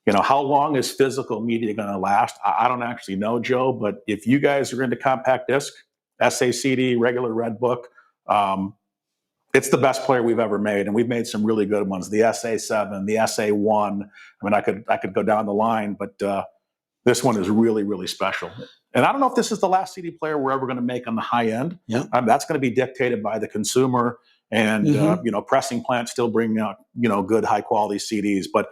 how long is physical media going to last? I don't actually know, Joe, but if you guys are into compact disc, SACD, regular Red Book, it's the best player we've ever made. And we've made some really good ones. The SA7, the SA1. I could go down the line, but this one is really, really special. And I don't know if this is the last CD player we're ever going to make on the high end. Yeah. That's going to be dictated by the consumer. And, pressing plants still bring out, good high quality CDs. But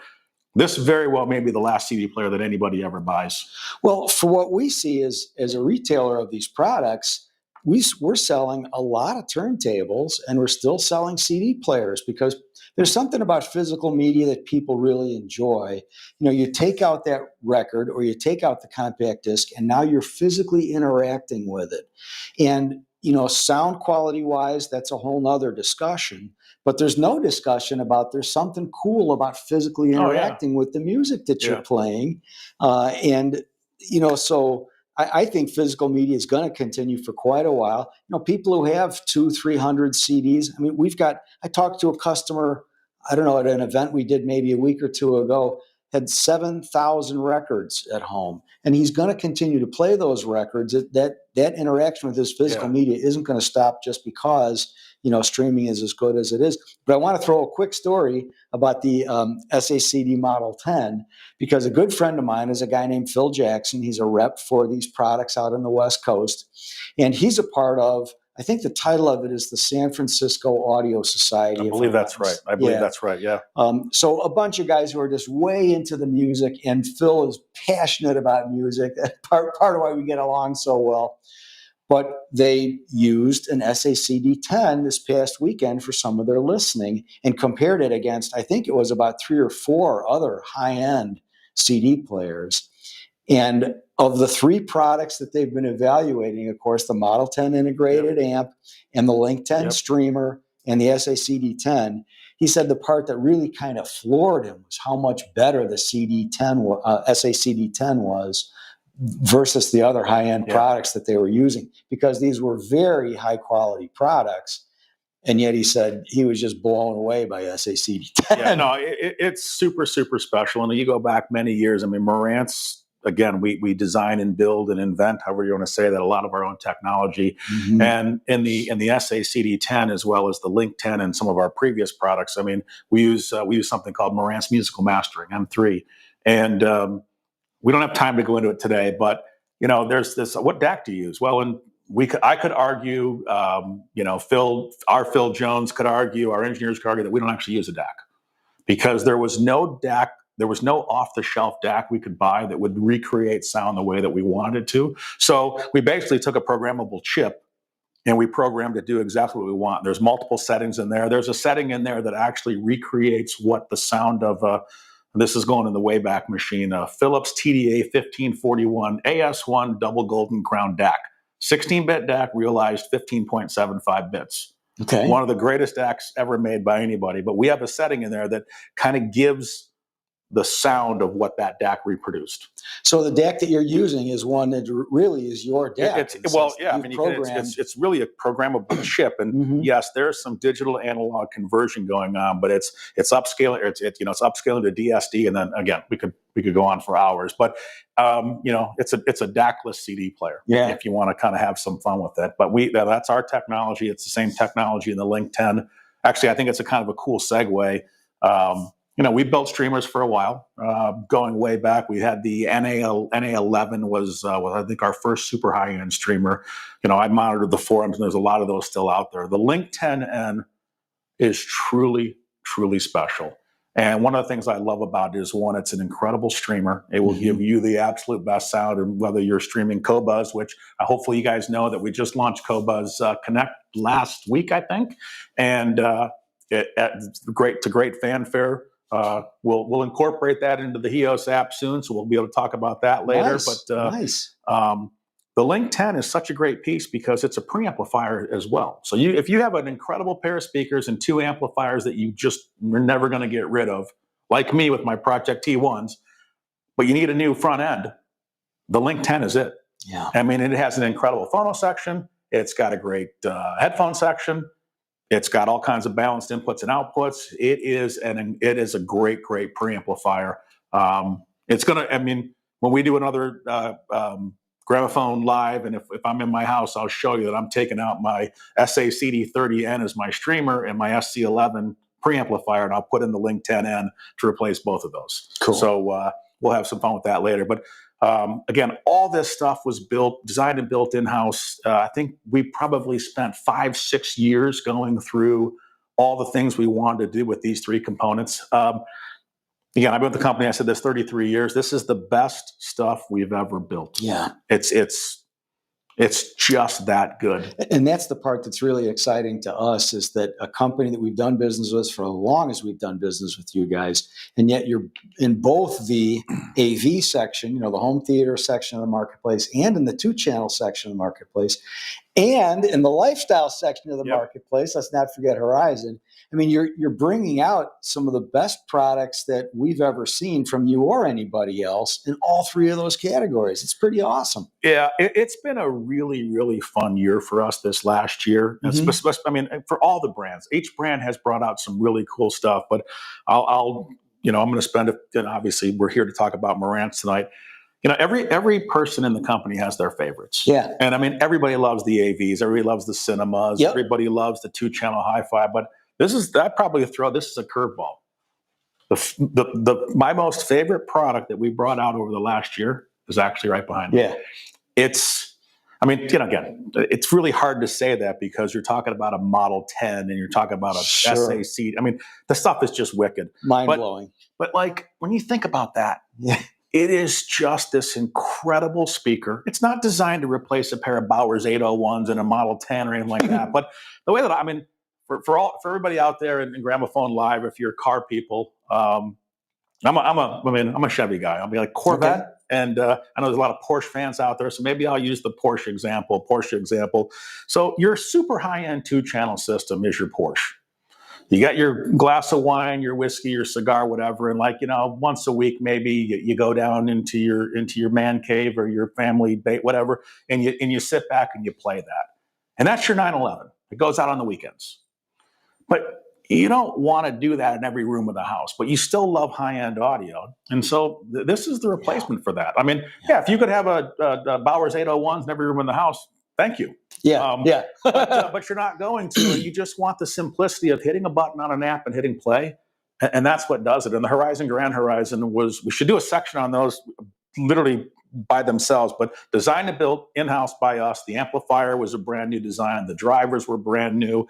this very well may be the last CD player that anybody ever buys. Well, for what we see as a retailer of these products, we're selling a lot of turntables and we're still selling CD players because there's something about physical media that people really enjoy. You take out that record or you take out the compact disc and now you're physically interacting with it. And sound quality wise, that's a whole nother discussion, but there's no discussion about there's something cool about physically interacting with the music that you're playing. So I think physical media is going to continue for quite a while. People who have 200-300 CDs. I talked to a customer, I don't know, at an event we did maybe a week or two ago, had 7,000 records at home. And he's going to continue to play those records. That interaction with his physical media isn't going to stop just because, streaming is as good as it is. But I want to throw a quick story about the SACD Model 10, because a good friend of mine is a guy named Phil Jackson. He's a rep for these products out on the West Coast. And he's a part of, I think the title of it is the San Francisco Audio Society. I believe that's right. That's right, yeah. So a bunch of guys who are just way into the music, and Phil is passionate about music. That's part of why we get along so well. but they used an SACD10 this past weekend for some of their listening and compared it against, I think it was about 3 or 4 other high-end CD players. And of the 3 products that they've been evaluating, of course, the Model 10 integrated amp and the Link 10 streamer and the SACD10, he said the part that really kind of floored him was how much better the SACD10 was versus the other high-end products that they were using, because these were very high-quality products. And yet he said he was just blown away by SACD10. Yeah, no, it's super, super special. And you go back many years. I mean, Marantz, again, we design and build and invent, however you want to say that, a lot of our own technology. And in the SACD10 as well as the Link 10 and some of our previous products, I mean, we use something called Marantz Musical Mastering, M3. And we don't have time to go into it today, but there's this. What DAC do you use? Well, and I could argue, Phil Jones could argue, our engineers could argue that we don't actually use a DAC, because there was no DAC, there was no off-the-shelf DAC we could buy that would recreate sound the way that we wanted to. So we basically took a programmable chip and we programmed to do exactly what we want. There's multiple settings in there. There's a setting in there that actually recreates what the sound of this is going in the Wayback Machine, Philips TDA 1541 AS1 double golden crown DAC. 16-bit DAC realized 15.75 bits. Okay. One of the greatest DACs ever made by anybody. But we have a setting in there that kind of gives the sound of what that DAC reproduced. So the DAC that you're using is one that really is your DAC. It's really a programmable chip, and yes, there's some digital analog conversion going on, but it's upscaling. It's upscaling to DSD, and then again, we could go on for hours. But it's a DAC-less CD player. If you want to kind of have some fun with it. But that's our technology. It's the same technology in the Link 10. Actually, I think it's a kind of a cool segue. We built streamers for a while, going way back. We had the NA11 was I think our first super high-end streamer. I monitored the forums, and there's a lot of those still out there. The Link 10N is truly, truly special. And one of the things I love about it is, one, it's an incredible streamer. It will give you the absolute best sound, and whether you're streaming Qobuz, which hopefully you guys know that we just launched Qobuz Connect last week, I think, and it's great fanfare. We'll incorporate that into the HEOS app soon, so we'll be able to talk about that later. Nice. The Link 10 is such a great piece because it's a preamplifier as well. So if you have an incredible pair of speakers and 2 amplifiers that you're never going to get rid of, like me with my Project T1s, but you need a new front end, the Link 10 is it. Yeah. I mean, it has an incredible phono section. It's got a great headphone section. It's got all kinds of balanced inputs and outputs. It is a great preamplifier. When we do another Gramophone live, and if I'm in my house, I'll show you that I'm taking out my SACD30N as my streamer and my SC11 preamplifier, and I'll put in the Link 10N to replace both of those. Cool. So we'll have some fun with that later. But again, all this stuff was designed and built in-house. I think we probably spent 5-6 years going through all the things we wanted to do with these 3 components. Again, I've been with the company, I said this, 33 years. This is the best stuff we've ever built. Yeah. It's just that good. And that's the part that's really exciting to us, is that a company that we've done business with for as long as we've done business with you guys, and yet you're in both the AV section, the home theater section of the marketplace, and in the 2-channel section of the marketplace, and in the lifestyle section of the marketplace. Let's not forget Horizon. I mean, you're bringing out some of the best products that we've ever seen from you or anybody else in all 3 of those categories. It's pretty awesome. Yeah, it's been a really, really fun year for us this last year. For all the brands, each brand has brought out some really cool stuff. But I'm going to spend it. And obviously, we're here to talk about Marantz tonight. Every person in the company has their favorites. Yeah, and everybody loves the AVs. Everybody loves the cinemas. Yep. Everybody loves the 2-channel hi-fi. But this is a curveball. My most favorite product that we brought out over the last year is actually right behind me. Yeah. Again, it's really hard to say that because you're talking about a Model 10 and you're talking about a SAC. The stuff is just wicked. Mind-blowing. But when you think about that, it is just this incredible speaker. It's not designed to replace a pair of Bowers 801s and a Model 10 or anything like that. But the way that for everybody out there in Gramophone Live, if you're car people, I'm a Chevy guy. I'll be like Corvette. Okay. And I know there's a lot of Porsche fans out there, so maybe I'll use the Porsche example. So your super high-end 2-channel system is your Porsche. You got your glass of wine, your whiskey, your cigar, whatever, and once a week maybe you go down into your man cave or your family date, whatever, and you sit back and you play that. And that's your 911. It goes out on the weekends. But you don't want to do that in every room of the house, but you still love high-end audio. And so this is the replacement for that. If you could have a Bowers 801s in every room in the house, thank you. But you're not going to. You just want the simplicity of hitting a button on an app and hitting play. And that's what does it. And the Grand Horizon we should do a section on those literally by themselves, but designed and built in-house by us. The amplifier was a brand new design. The drivers were brand new.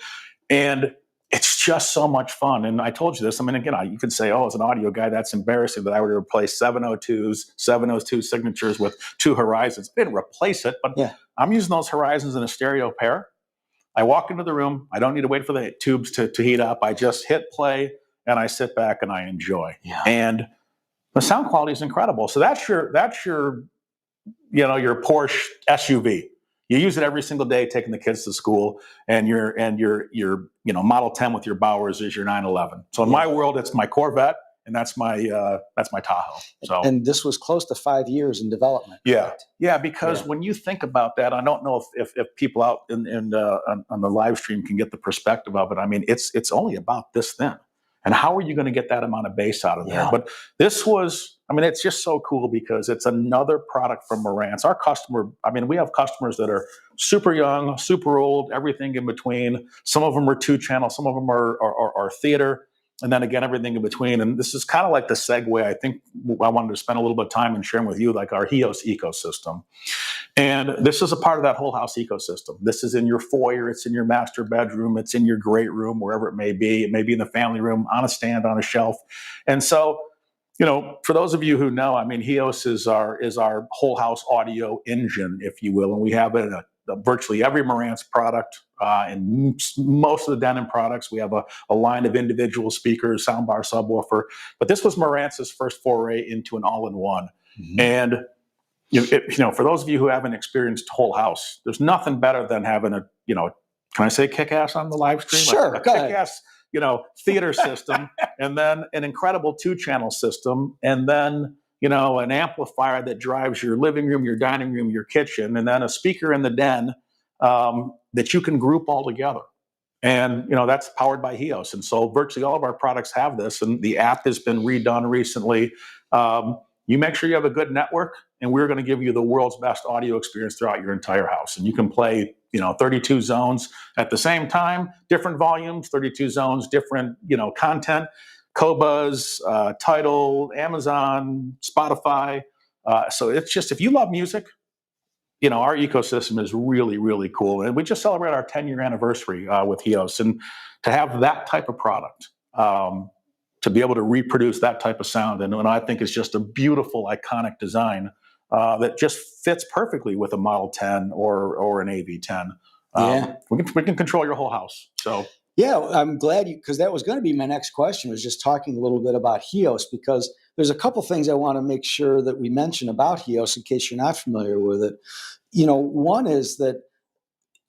And it's just so much fun. And I told you this. You could say, as an audio guy, that's embarrassing that I would replace 702 signatures with 2 Horizons. I didn't replace it, but I'm using those Horizons in a stereo pair. I walk into the room. I don't need to wait for the tubes to heat up. I just hit play and I sit back and I enjoy. Yeah. And the sound quality is incredible. So that's your Porsche SUV. You use it every single day, taking the kids to school, and your Model 10 with your Bowers is your 911. So in my world, it's my Corvette, and that's my Tahoe. So, and this was close to 5 years in development. Yeah, because when you think about that, I don't know if people out on the live stream can get the perspective of it. It's only about this thin. And how are you going to get that amount of bass out of there? But this was, it's just so cool because it's another product from Marantz. Our customer, we have customers that are super young, super old, everything in between. Some of them are 2-channel, some of them are theater, and then again, everything in between. And this is kind of like the segue. I think I wanted to spend a little bit of time and sharing with you, like our HEOS ecosystem. And this is a part of that whole house ecosystem. This is in your foyer, it's in your master bedroom, it's in your great room, wherever it may be. It may be in the family room, on a stand, on a shelf. And so, for those of you who know, HEOS is our whole house audio engine, if you will. And we have it in virtually every Marantz product, and most of the Denon products. We have a line of individual speakers, soundbar, subwoofer. But this was Marantz's first foray into an all-in-one. Mm-hmm. And for those of you who haven't experienced whole house, there's nothing better than having can I say kick-ass on the live stream? Sure, a kick-ass, theater system, and then an incredible 2-channel system, and then, an amplifier that drives your living room, your dining room, your kitchen, and then a speaker in the den that you can group all together. And, that's powered by HEOS. And so virtually all of our products have this, and the app has been redone recently. You make sure you have a good network, and we're going to give you the world's best audio experience throughout your entire house. And you can play, 32 zones at the same time, different volumes, 32 zones, different, content, Qobuz, Tidal, Amazon, Spotify. So it's just, if you love music, our ecosystem is really, really cool. And we just celebrated our 10-year anniversary with HEOS. And to have that type of product, to be able to reproduce that type of sound, and I think it's just a beautiful, iconic design that just fits perfectly with a Model 10 or an AV10. We can control your whole house. So I'm glad because that was going to be my next question, was just talking a little bit about HEOS, because there's a couple things I want to make sure that we mention about HEOS in case you're not familiar with it. One is that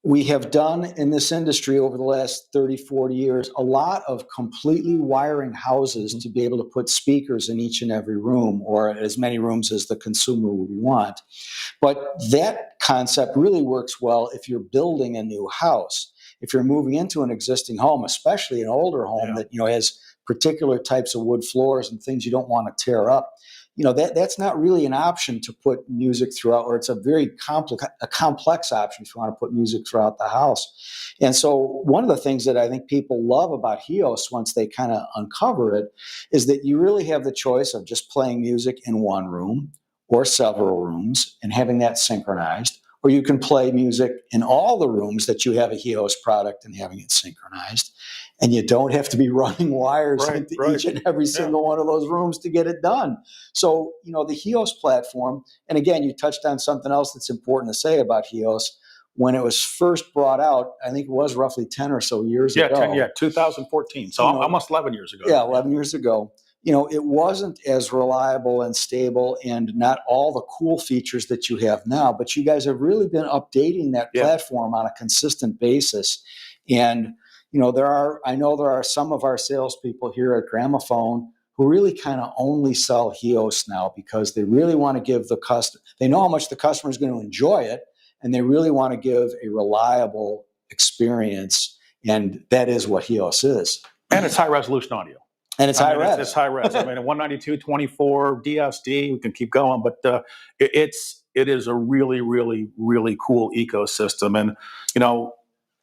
we have done in this industry over the last 30, 40 years, a lot of completely wiring houses to be able to put speakers in each and every room, or as many rooms as the consumer would want. But that concept really works well if you're building a new house. If you're moving into an existing home, especially an older home that has particular types of wood floors and things you don't want to tear up, that's not really an option to put music throughout, or it's a very complex option if you want to put music throughout the house. And so one of the things that I think people love about HEOS, once they kind of uncover it, is that you really have the choice of just playing music in one room or several rooms and having that synchronized, or you can play music in all the rooms that you have a HEOS product and having it synchronized. And you don't have to be running wires into each and every single one of those rooms to get it done. So, the HEOS platform, and again, you touched on something else that's important to say about HEOS. When it was first brought out, I think it was roughly 10 or so years ago. 2014. So almost 11 years ago. Yeah, 11 years ago. It wasn't as reliable and stable and not all the cool features that you have now, but you guys have really been updating that platform on a consistent basis. And, I know there are some of our salespeople here at Gramophone who really kind of only sell HEOS now because they really want to give the customer, they know how much the customer is going to enjoy it, and they really want to give a reliable experience. And that is what HEOS is. And it's high resolution audio. And it's high res. It's high res. I mean, a 192, 24 DSD, we can keep going, but it is a really, really, really cool ecosystem. And,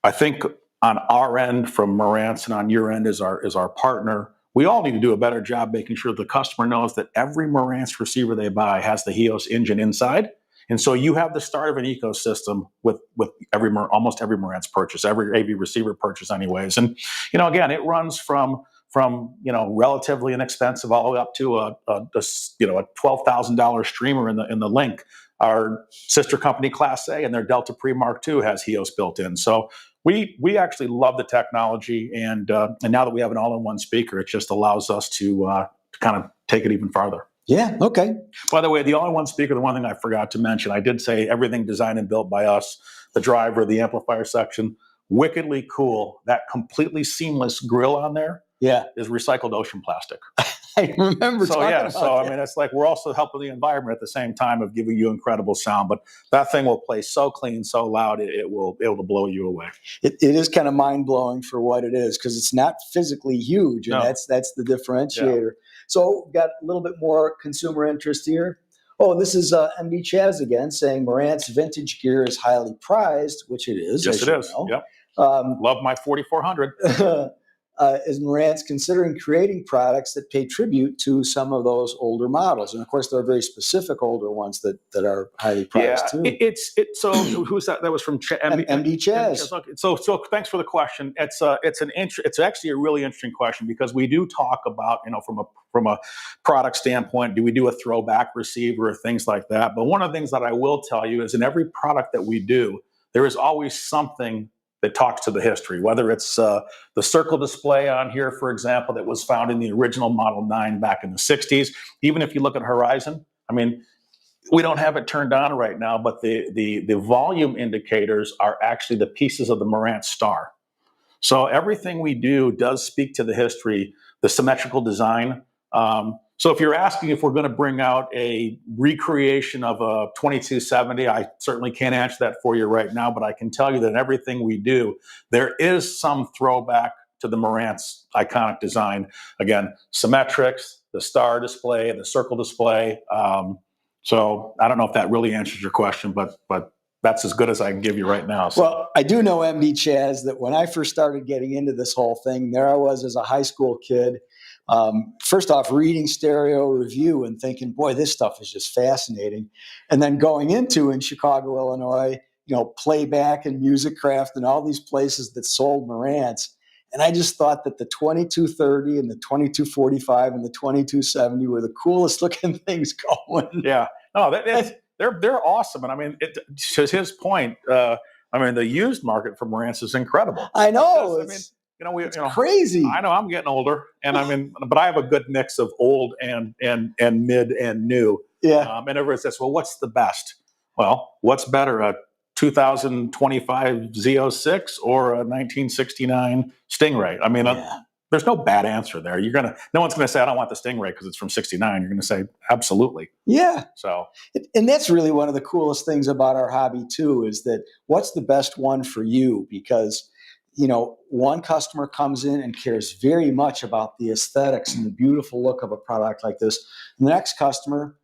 I think on our end from Marantz and on your end is our partner, we all need to do a better job making sure the customer knows that every Marantz receiver they buy has the HEOS engine inside. And so you have the start of an ecosystem with almost every Marantz purchase, every AV receiver purchase anyways. And, again, it runs from relatively inexpensive all the way up to a $12,000 streamer in the Link. Our sister company Class A and their Delta Pre Mark II has HEOS built in. So we actually love the technology, and now that we have an all-in-one speaker, it just allows us to kind of take it even farther. Yeah, okay. By the way, the all-in-one speaker, the one thing I forgot to mention, I did say everything designed and built by us, the driver, the amplifier section, wickedly cool. That completely seamless grill on there is recycled ocean plastic. I remember talking about that. I mean, it's like we're also helping the environment at the same time of giving you incredible sound. But that thing will play so clean, so loud, it will be able to blow you away. It is kind of mind-blowing for what it is because it's not physically huge, and that's the differentiator. Yeah. So we've got a little bit more consumer interest here. Oh, this is MD Chaz again saying Marantz vintage gear is highly prized, which it is. Yes, it is. Yep. Love my 4400. Is Marantz considering creating products that pay tribute to some of those older models? And of course, there are very specific older ones that are highly prized too. So who's that? That was from MD Chaz. So thanks for the question. It's actually a really interesting question because we do talk about, from a product standpoint, do we do a throwback receiver or things like that? But one of the things that I will tell you is in every product that we do, there is always something that talks to the history, whether it's the circle display on here, for example, that was found in the original Model 9 back in the 60s. Even if you look at Horizon, I mean, we don't have it turned on right now, but the volume indicators are actually the pieces of the Marantz star. So everything we do does speak to the history, the symmetrical design. So if you're asking if we're going to bring out a recreation of a 2270, I certainly can't answer that for you right now, but I can tell you that in everything we do, there is some throwback to the Marantz iconic design. Again, symmetrics, the star display, the circle display. So I don't know if that really answers your question, but that's as good as I can give you right now. So. Well, I do know, MD Chaz, that when I first started getting into this whole thing, there I was as a high school kid. First off, reading stereo review and thinking, boy, this stuff is just fascinating. And then going into in Chicago, Illinois, Playback and Music Craft and all these places that sold Marantz. And I just thought that the 2230 and the 2245 and the 2270 were the coolest looking things going. Yeah. No, they're awesome. And I mean, to his point, the used market for Marantz is incredible. I know. It's crazy. I know I'm getting older, and but I have a good mix of old and mid and new. Yeah. And everyone says, well, what's the best? Well, what's better, a 2025 Z06 or a 1969 Stingray? I mean, there's no bad answer there. No one's gonna say I don't want the Stingray because it's from '69. You're gonna say absolutely. Yeah. So, and that's really one of the coolest things about our hobby too, is that what's the best one for you? Because one customer comes in and cares very much about the aesthetics and the beautiful look of a product like this. And the next customer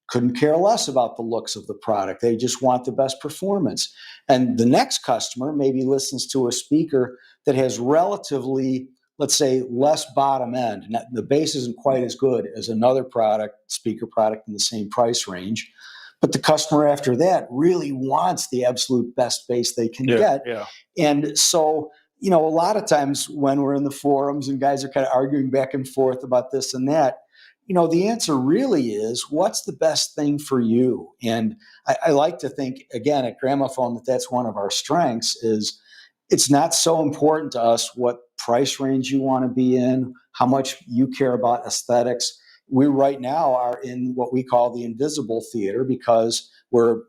couldn't care less about the looks of the product. They just want the best performance. And the next customer maybe listens to a speaker that has relatively, let's say, less bottom end. The bass isn't quite as good as another speaker product in the same price range. but the customer after that really wants the absolute best bass they can get. Yeah. And so, a lot of times when we're in the forums and guys are kind of arguing back and forth about this and that, the answer really is, what's the best thing for you? And I like to think, again, at Gramophone, that's one of our strengths is it's not so important to us what price range you want to be in, how much you care about aesthetics. We right now are in what we call the invisible theater because we're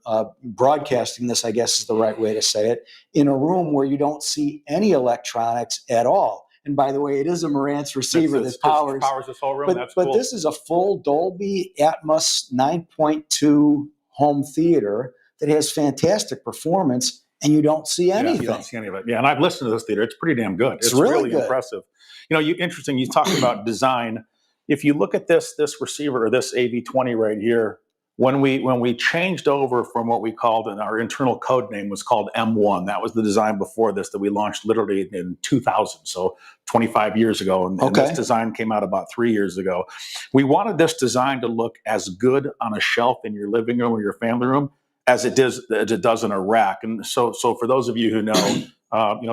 broadcasting this, I guess is the right way to say it, in a room where you don't see any electronics at all. And by the way, it is a Marantz receiver that powers this whole room. That's but cool. this is a full Dolby Atmos 9.2 home theater that has fantastic performance, and you don't see anything. Yeah, you don't see any of it. Yeah, and I've listened to this theater. It's pretty damn good. It's really good. Impressive. Interesting. You talked about design. If you look at this receiver or this AV20 right here, when we changed over from what we called, and our internal code name was called M1. That was the design before this that we launched literally in 2000, so 25 years ago. And this design came out about 3 years ago. We wanted this design to look as good on a shelf in your living room or your family room as it does in a rack. And so for those of you who know,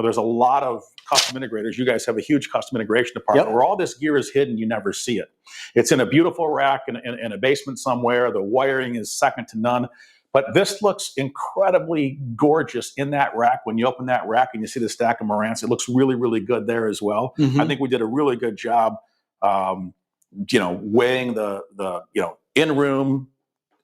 there's a lot of custom integrators. You guys have a huge custom integration department where all this gear is hidden. You never see it. It's in a beautiful rack in a basement somewhere. The wiring is second to none. But this looks incredibly gorgeous in that rack. When you open that rack and you see the stack of Marantz, it looks really, really good there as well. I think we did a really good job, weighing the in-room,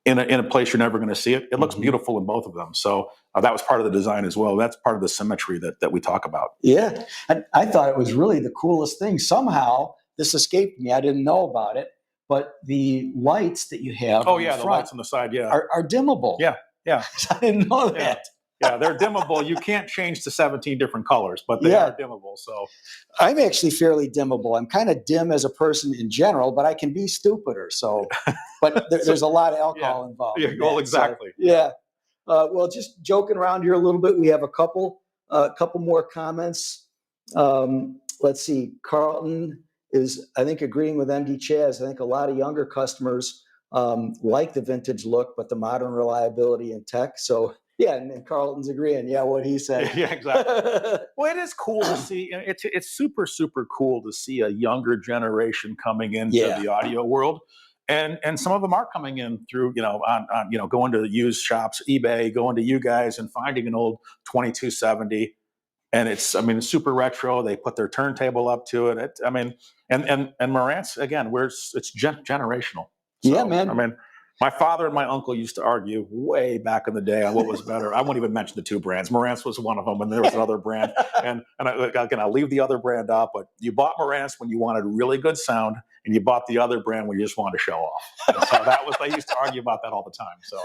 in a place you're never going to see it. It looks beautiful in both of them. So that was part of the design as well. That's part of the symmetry that we talk about. Yeah. I thought it was really the coolest thing. Somehow this escaped me. I didn't know about it, but the lights that you have the lights on the side, are dimmable. Yeah. I didn't know that. Yeah, they're dimmable. You can't change to 17 different colors, but they are dimmable. So I'm actually fairly dimmable. I'm kind of dim as a person in general, but I can be stupider. So, but there's a lot of alcohol involved. Yeah, well, exactly. So, well, just joking around here a little bit. We have a couple more comments. Let's see. Carlton is, I think, agreeing with MD Chaz. I think a lot of younger customers like the vintage look, but the modern reliability and tech. So. Yeah, and Carlton's agreeing. Yeah, what he said. Yeah, exactly. Well, it is cool to see. It's super, super cool to see a younger generation coming into the audio world, and some of them are coming in through going to used shops, eBay, going to you guys, and finding an old 2270, and it's super retro. They put their turntable up to it. And Marantz again, it's generational. So, yeah, man. My father and my uncle used to argue way back in the day on what was better. I won't even mention the two brands. Marantz was one of them, and there was another brand. And I'll leave the other brand out, but you bought Marantz when you wanted really good sound, and you bought the other brand when you just wanted to show off. And so they used to argue about that all the time. So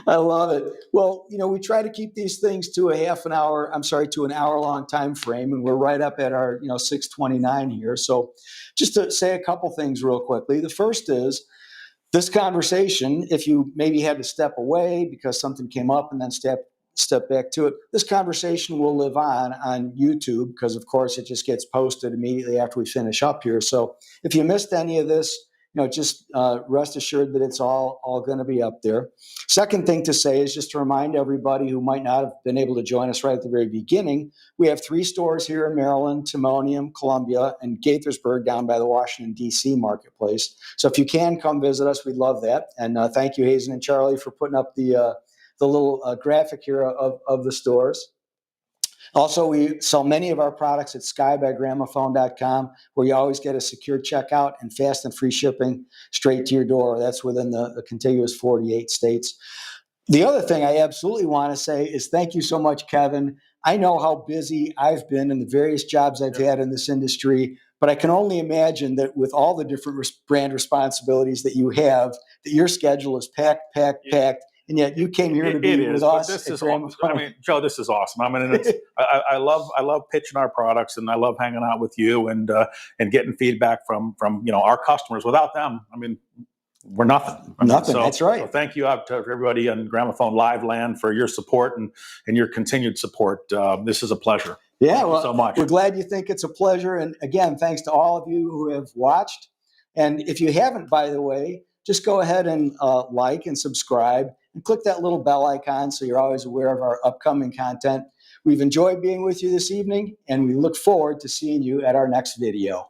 I love it. Well, we try to keep these things to an hour-long time frame, and we're right up at our 6:29 here. So just to say a couple things real quickly. The first is, this conversation, if you maybe had to step away because something came up and then step back to it, this conversation will live on YouTube because, of course, it just gets posted immediately after we finish up here. So if you missed any of this, just rest assured that it's all going to be up there. Second thing to say is just to remind everybody who might not have been able to join us right at the very beginning, we have 3 stores here in Maryland, Timonium, Columbia, and Gaithersburg down by the Washington, D.C. marketplace. So if you can come visit us, we'd love that. And thank you, Hazen and Charlie, for putting up the little graphic here of the stores. Also, we sell many of our products at skybygramophone.com, where you always get a secure checkout and fast and free shipping straight to your door. That's within the contiguous 48 states. The other thing I absolutely want to say is thank you so much, Kevin. I know how busy I've been in the various jobs I've had in this industry, but I can only imagine that with all the different brand responsibilities that you have, that your schedule is packed. And yet you came here to be with us. This is awesome. Joe, this is awesome. I love pitching our products, and I love hanging out with you and getting feedback from our customers. Without them, we're nothing. That's right. So thank you out to everybody on Gramophone Live Land for your support and your continued support. This is a pleasure. Yeah, thank you so much. We're glad you think it's a pleasure. And again, thanks to all of you who have watched. And if you haven't, by the way, just go ahead and like and subscribe and click that little bell icon so you're always aware of our upcoming content. We've enjoyed being with you this evening, and we look forward to seeing you at our next video.